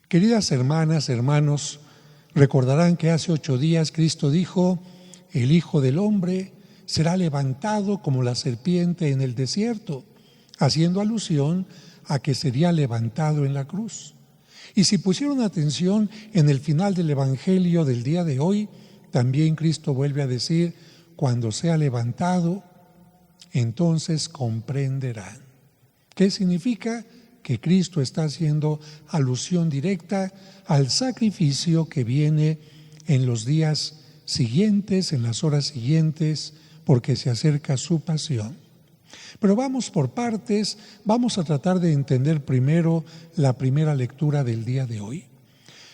Queridas hermanas, hermanos, recordarán que hace 8 días Cristo dijo: el Hijo del Hombre será levantado como la serpiente en el desierto, haciendo alusión a que sería levantado en la cruz. Y si pusieron atención en el final del Evangelio del día de hoy, también Cristo vuelve a decir: cuando sea levantado, entonces comprenderán. ¿Qué significa? Que Cristo está haciendo alusión directa al sacrificio que viene en los días siguientes, en las horas siguientes, porque se acerca su pasión. Pero vamos por partes, vamos a tratar de entender primero la primera lectura del día de hoy.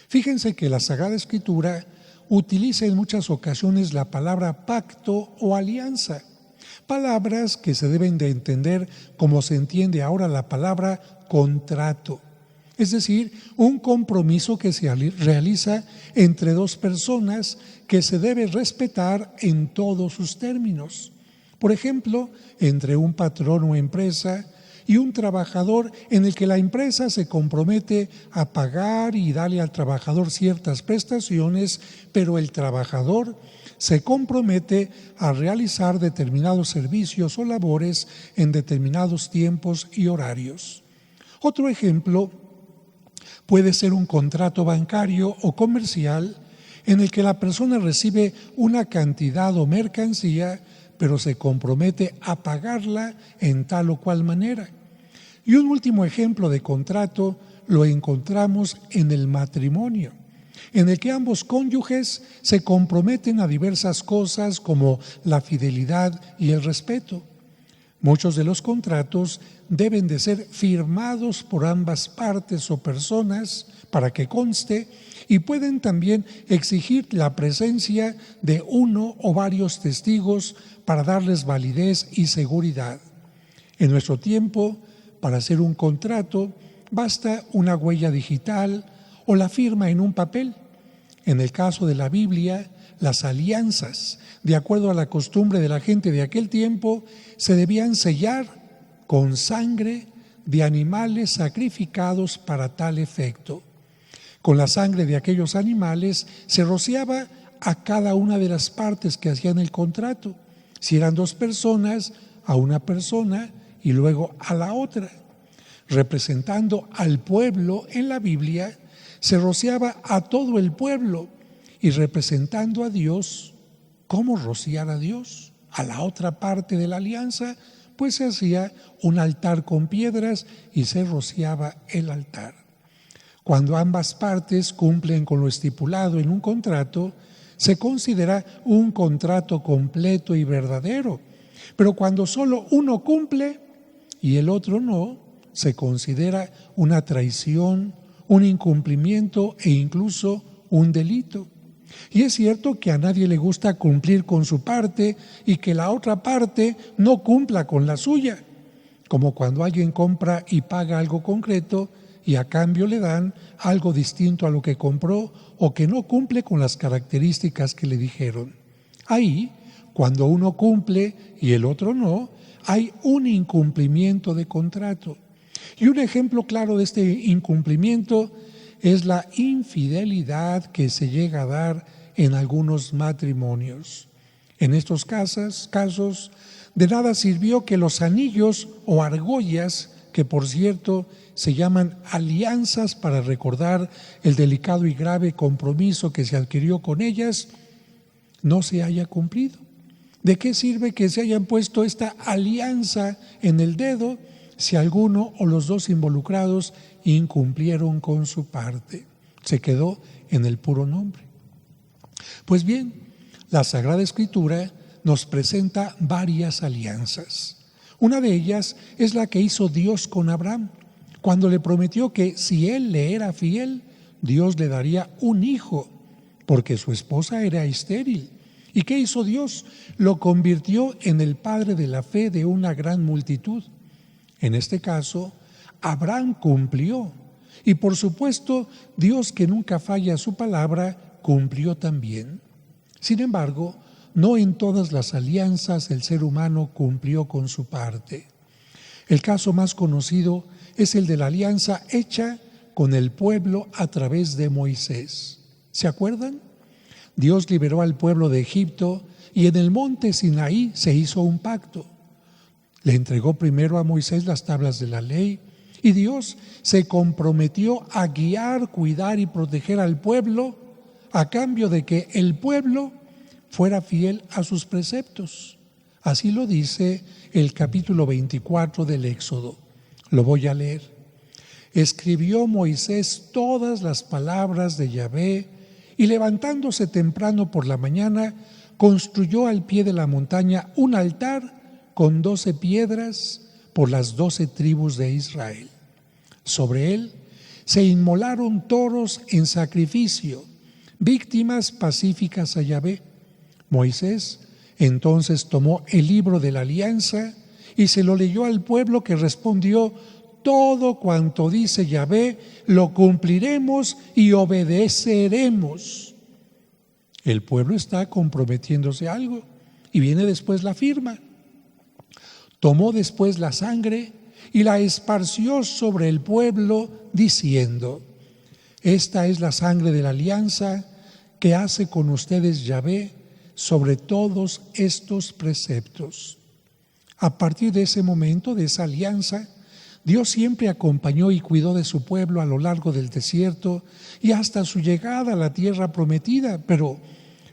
Fíjense que la Sagrada Escritura utiliza en muchas ocasiones la palabra pacto o alianza, palabras que se deben de entender como se entiende ahora la palabra contrato, es decir, un compromiso que se realiza entre dos personas que se debe respetar en todos sus términos. Por ejemplo, entre un patrón o empresa y un trabajador, en el que la empresa se compromete a pagar y darle al trabajador ciertas prestaciones, pero el trabajador se compromete a realizar determinados servicios o labores en determinados tiempos y horarios. Otro ejemplo puede ser un contrato bancario o comercial en el que la persona recibe una cantidad o mercancía, pero se compromete a pagarla en tal o cual manera. Y un último ejemplo de contrato lo encontramos en el matrimonio, en el que ambos cónyuges se comprometen a diversas cosas como la fidelidad y el respeto. Muchos de los contratos deben de ser firmados por ambas partes o personas para que conste, y pueden también exigir la presencia de uno o varios testigos para darles validez y seguridad. En nuestro tiempo, para hacer un contrato, basta una huella digital o la firma en un papel. En el caso de la Biblia, las alianzas, de acuerdo a la costumbre de la gente de aquel tiempo, se debían sellar con sangre de animales sacrificados para tal efecto. Con la sangre de aquellos animales se rociaba a cada una de las partes que hacían el contrato. Si eran 2 personas, a una persona y luego a la otra. Representando al pueblo en la Biblia, se rociaba a todo el pueblo, y representando a Dios, ¿cómo rociar a Dios? A la otra parte de la alianza, pues se hacía un altar con piedras y se rociaba el altar. Cuando ambas partes cumplen con lo estipulado en un contrato, se considera un contrato completo y verdadero. Pero cuando solo uno cumple y el otro no, se considera una traición, un incumplimiento e incluso un delito. Y es cierto que a nadie le gusta cumplir con su parte y que la otra parte no cumpla con la suya, como cuando alguien compra y paga algo concreto y a cambio le dan algo distinto a lo que compró o que no cumple con las características que le dijeron. Ahí, cuando uno cumple y el otro no, hay un incumplimiento de contrato. Y un ejemplo claro de este incumplimiento es la infidelidad que se llega a dar en algunos matrimonios. En estos casos, de nada sirvió que los anillos o argollas, que por cierto se llaman alianzas para recordar el delicado y grave compromiso que se adquirió con ellas, no se haya cumplido. ¿De qué sirve que se hayan puesto esta alianza en el dedo si alguno o los dos involucrados incumplieron con su parte? Se quedó en el puro nombre. Pues bien, la Sagrada Escritura nos presenta varias alianzas. Una de ellas es la que hizo Dios con Abraham, cuando le prometió que si él le era fiel, Dios le daría un hijo, porque su esposa era estéril. ¿Y qué hizo Dios? Lo convirtió en el padre de la fe de una gran multitud. En este caso, Abraham cumplió. Y por supuesto, Dios, que nunca falla a su palabra, cumplió también. Sin embargo, no en todas las alianzas el ser humano cumplió con su parte. El caso más conocido es el de la alianza hecha con el pueblo a través de Moisés. ¿Se acuerdan? Dios liberó al pueblo de Egipto y en el monte Sinaí se hizo un pacto. Le entregó primero a Moisés las tablas de la ley y Dios se comprometió a guiar, cuidar y proteger al pueblo a cambio de que el pueblo fuera fiel a sus preceptos. Así lo dice el capítulo 24 del Éxodo. Lo voy a leer. Escribió Moisés todas las palabras de Yahvé y levantándose temprano por la mañana, construyó al pie de la montaña un altar con 12 piedras por las 12 tribus de Israel. Sobre él se inmolaron toros en sacrificio, víctimas pacíficas a Yahvé. Moisés entonces tomó el libro de la alianza y se lo leyó al pueblo, que respondió: todo cuanto dice Yahvé lo cumpliremos y obedeceremos. El pueblo está comprometiéndose a algo y viene después la firma. Tomó después la sangre y la esparció sobre el pueblo, diciendo: esta es la sangre de la alianza que hace con ustedes Yahvé sobre todos estos preceptos. A partir de ese momento, de esa alianza, Dios siempre acompañó y cuidó de su pueblo a lo largo del desierto y hasta su llegada a la tierra prometida. Pero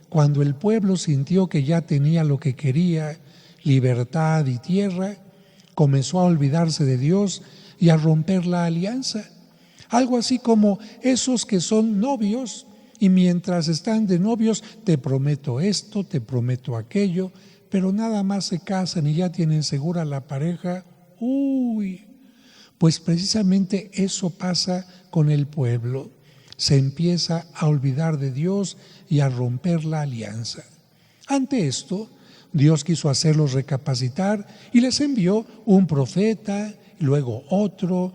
cuando el pueblo sintió que ya tenía lo que quería, libertad y tierra, comenzó a olvidarse de Dios y a romper la alianza. Algo así como esos que son novios y mientras están de novios, te prometo esto, te prometo aquello, pero nada más se casan y ya tienen segura la pareja. Pues precisamente eso pasa con el pueblo. Se empieza a olvidar de Dios y a romper la alianza. Ante esto, Dios quiso hacerlos recapacitar y les envió un profeta, luego otro,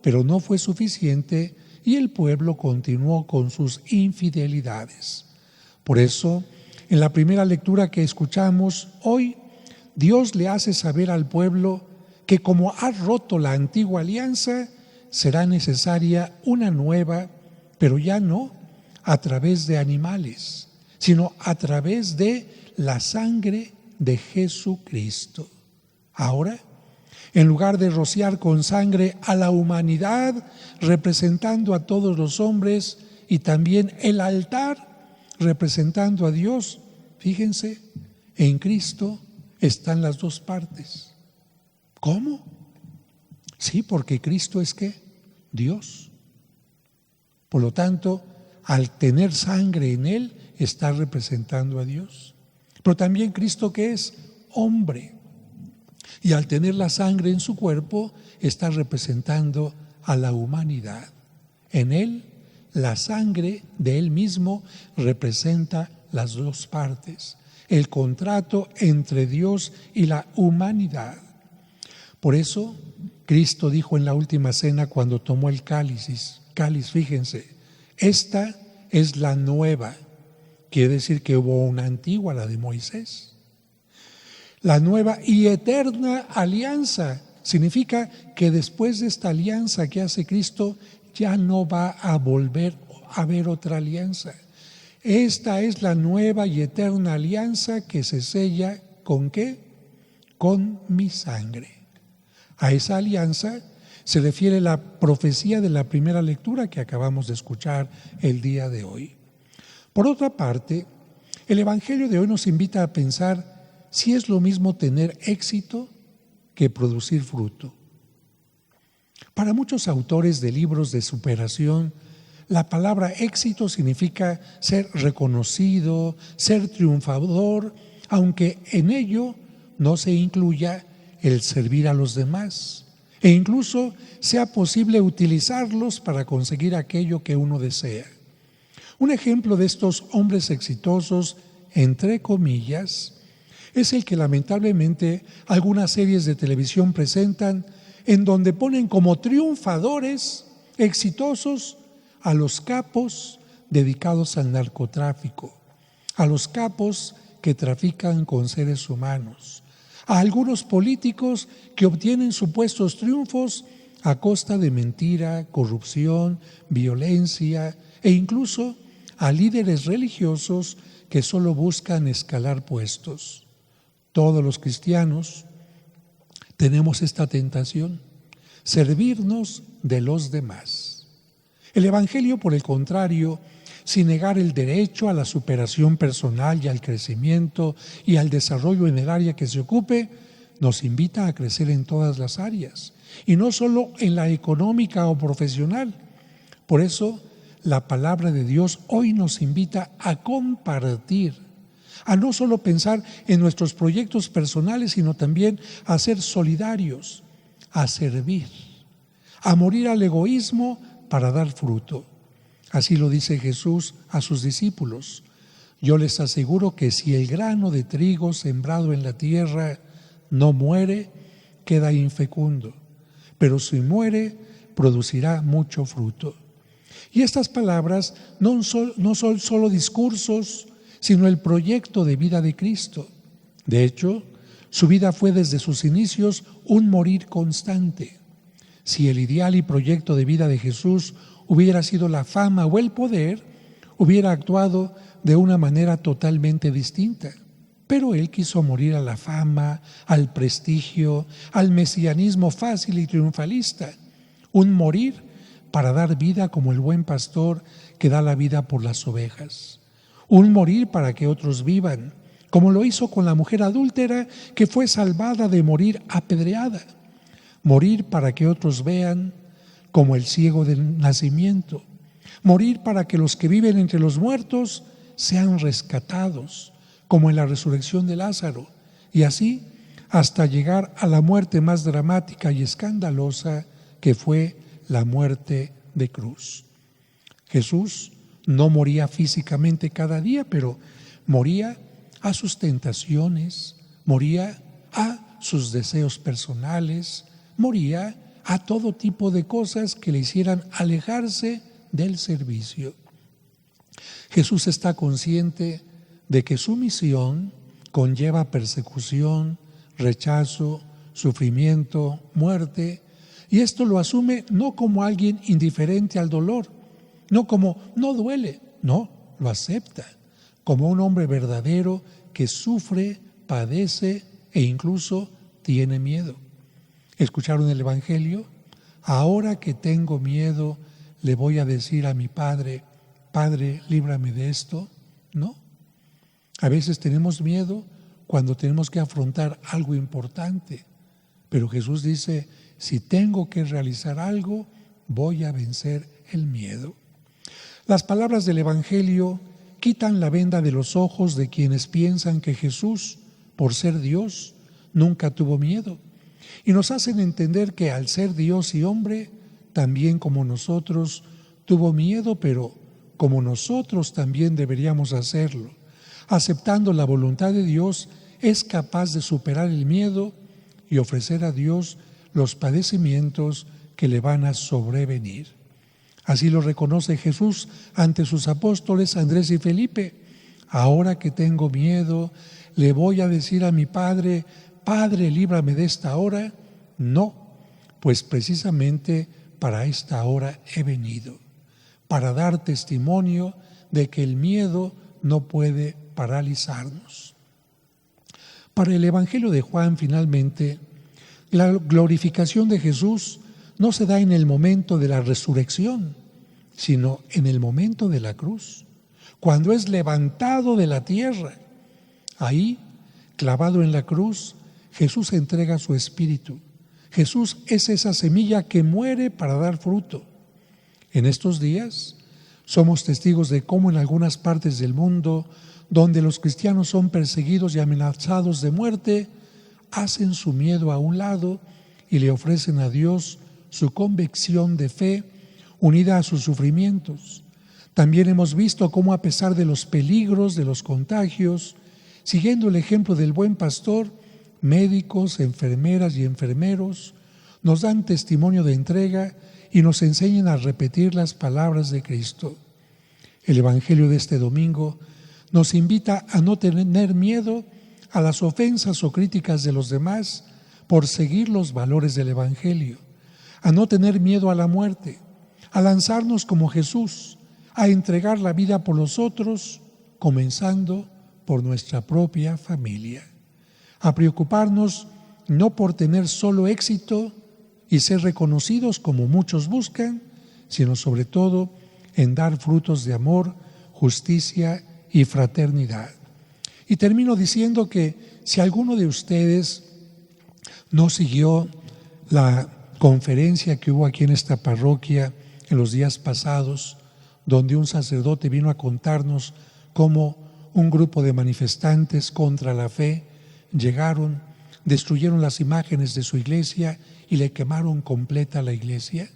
pero no fue suficiente y el pueblo continuó con sus infidelidades. Por eso, en la primera lectura que escuchamos hoy, Dios le hace saber al pueblo que como ha roto la antigua alianza, será necesaria una nueva, pero ya no a través de animales, sino a través de la sangre de Jesucristo. Ahora, en lugar de rociar con sangre a la humanidad, representando a todos los hombres, y también el altar, representando a Dios, fíjense, en Cristo están las dos partes. ¿Cómo? Sí, porque Cristo es ¿qué? Dios. Por lo tanto, al tener sangre en Él, está representando a Dios. Pero también Cristo, ¿qué es? Hombre. Y al tener la sangre en su cuerpo, está representando a la humanidad. En Él, la sangre de Él mismo representa las dos partes, el contrato entre Dios y la humanidad. Por eso, Cristo dijo en la última cena cuando tomó el cáliz, fíjense, esta es la nueva. Quiere decir que hubo una antigua, la de Moisés. La nueva y eterna alianza significa que después de esta alianza que hace Cristo, ya no va a volver a haber otra alianza. Esta es la nueva y eterna alianza que se sella ¿con qué? Con mi sangre. A esa alianza se refiere la profecía de la primera lectura que acabamos de escuchar el día de hoy. Por otra parte, el Evangelio de hoy nos invita a pensar si es lo mismo tener éxito que producir fruto. Para muchos autores de libros de superación, la palabra éxito significa ser reconocido, ser triunfador, aunque en ello no se incluya el servir a los demás e incluso sea posible utilizarlos para conseguir aquello que uno desea. Un ejemplo de estos hombres exitosos, entre comillas, es el que lamentablemente algunas series de televisión presentan, en donde ponen como triunfadores exitosos a los capos dedicados al narcotráfico, a los capos que trafican con seres humanos, a algunos políticos que obtienen supuestos triunfos a costa de mentira, corrupción, violencia e incluso a líderes religiosos que solo buscan escalar puestos. Todos los cristianos tenemos esta tentación, servirnos de los demás. El Evangelio, por el contrario, sin negar el derecho a la superación personal y al crecimiento y al desarrollo en el área que se ocupe, nos invita a crecer en todas las áreas, y no solo en la económica o profesional. Por eso, la palabra de Dios hoy nos invita a compartir, a no solo pensar en nuestros proyectos personales, sino también a ser solidarios, a servir, a morir al egoísmo para dar fruto. Así lo dice Jesús a sus discípulos. Yo les aseguro que si el grano de trigo sembrado en la tierra no muere, queda infecundo, pero si muere, producirá mucho fruto. Y estas palabras no son solo discursos, sino el proyecto de vida de Cristo. De hecho, su vida fue desde sus inicios un morir constante. Si el ideal y proyecto de vida de Jesús hubiera sido la fama o el poder, hubiera actuado de una manera totalmente distinta. Pero Él quiso morir a la fama, al prestigio, al mesianismo fácil y triunfalista. Un morir para dar vida como el buen pastor que da la vida por las ovejas. Un morir para que otros vivan, como lo hizo con la mujer adúltera que fue salvada de morir apedreada. Morir para que otros vean, como el ciego del nacimiento. Morir para que los que viven entre los muertos sean rescatados, como en la resurrección de Lázaro, y así hasta llegar a la muerte más dramática y escandalosa, que fue la muerte de cruz. Jesús no moría físicamente cada día, pero moría a sus tentaciones, moría a sus deseos personales, moría a todo tipo de cosas que le hicieran alejarse del servicio. Jesús está consciente de que su misión conlleva persecución, rechazo, sufrimiento, muerte, y esto lo asume no como alguien indiferente al dolor, no como no duele, no, lo acepta, como un hombre verdadero que sufre, padece e incluso tiene miedo. ¿Escucharon el Evangelio? Ahora que tengo miedo, le voy a decir a mi Padre, Padre, líbrame de esto. No. A veces tenemos miedo cuando tenemos que afrontar algo importante, pero Jesús dice, si tengo que realizar algo, voy a vencer el miedo. Las palabras del Evangelio quitan la venda de los ojos de quienes piensan que Jesús, por ser Dios, nunca tuvo miedo, y nos hacen entender que al ser Dios y hombre, también como nosotros, tuvo miedo, pero como nosotros también deberíamos hacerlo. Aceptando la voluntad de Dios, es capaz de superar el miedo y ofrecer a Dios los padecimientos que le van a sobrevenir. Así lo reconoce Jesús ante sus apóstoles Andrés y Felipe. Ahora que tengo miedo, ¿le voy a decir a mi Padre, Padre, líbrame de esta hora? No, pues precisamente para esta hora he venido, para dar testimonio de que el miedo no puede paralizarnos. Para el Evangelio de Juan, finalmente, la glorificación de Jesús no se da en el momento de la resurrección, sino en el momento de la cruz, cuando es levantado de la tierra. Ahí, clavado en la cruz, Jesús entrega su espíritu. Jesús es esa semilla que muere para dar fruto. En estos días somos testigos de cómo en algunas partes del mundo, donde los cristianos son perseguidos y amenazados de muerte, hacen su miedo a un lado y le ofrecen a Dios su convicción de fe unida a sus sufrimientos. También hemos visto cómo, a pesar de los peligros, de los contagios, siguiendo el ejemplo del buen pastor, médicos, enfermeras y enfermeros nos dan testimonio de entrega y nos enseñan a repetir las palabras de Cristo. El Evangelio de este domingo nos invita a no tener miedo a las ofensas o críticas de los demás por seguir los valores del Evangelio, a no tener miedo a la muerte, a lanzarnos como Jesús, a entregar la vida por los otros, comenzando por nuestra propia familia, a preocuparnos no por tener solo éxito y ser reconocidos como muchos buscan, sino sobre todo en dar frutos de amor, justicia y fraternidad. Y termino diciendo que si alguno de ustedes no siguió la conferencia que hubo aquí en esta parroquia en los días pasados, donde un sacerdote vino a contarnos cómo un grupo de manifestantes contra la fe llegaron, destruyeron las imágenes de su iglesia y le quemaron completa la iglesia.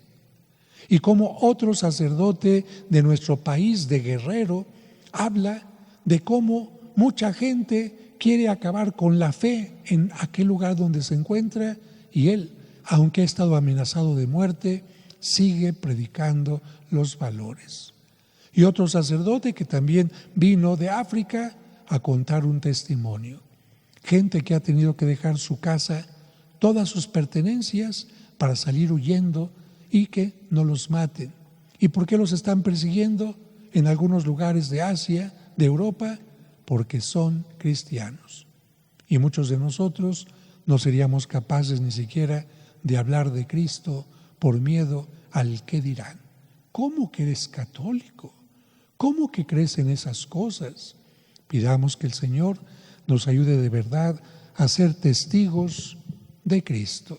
Y cómo otro sacerdote de nuestro país, de Guerrero, habla de cómo mucha gente quiere acabar con la fe en aquel lugar donde se encuentra, y él, aunque ha estado amenazado de muerte, sigue predicando los valores. Y otro sacerdote que también vino de África a contar un testimonio. Gente que ha tenido que dejar su casa, todas sus pertenencias, para salir huyendo y que no los maten. ¿Y por qué los están persiguiendo en algunos lugares de Asia, de Europa? Porque son cristianos. Y muchos de nosotros no seríamos capaces ni siquiera de hablar de Cristo por miedo al qué dirán. ¿Cómo que eres católico? ¿Cómo que crees en esas cosas? Pidamos que el Señor nos ayude de verdad a ser testigos de Cristo.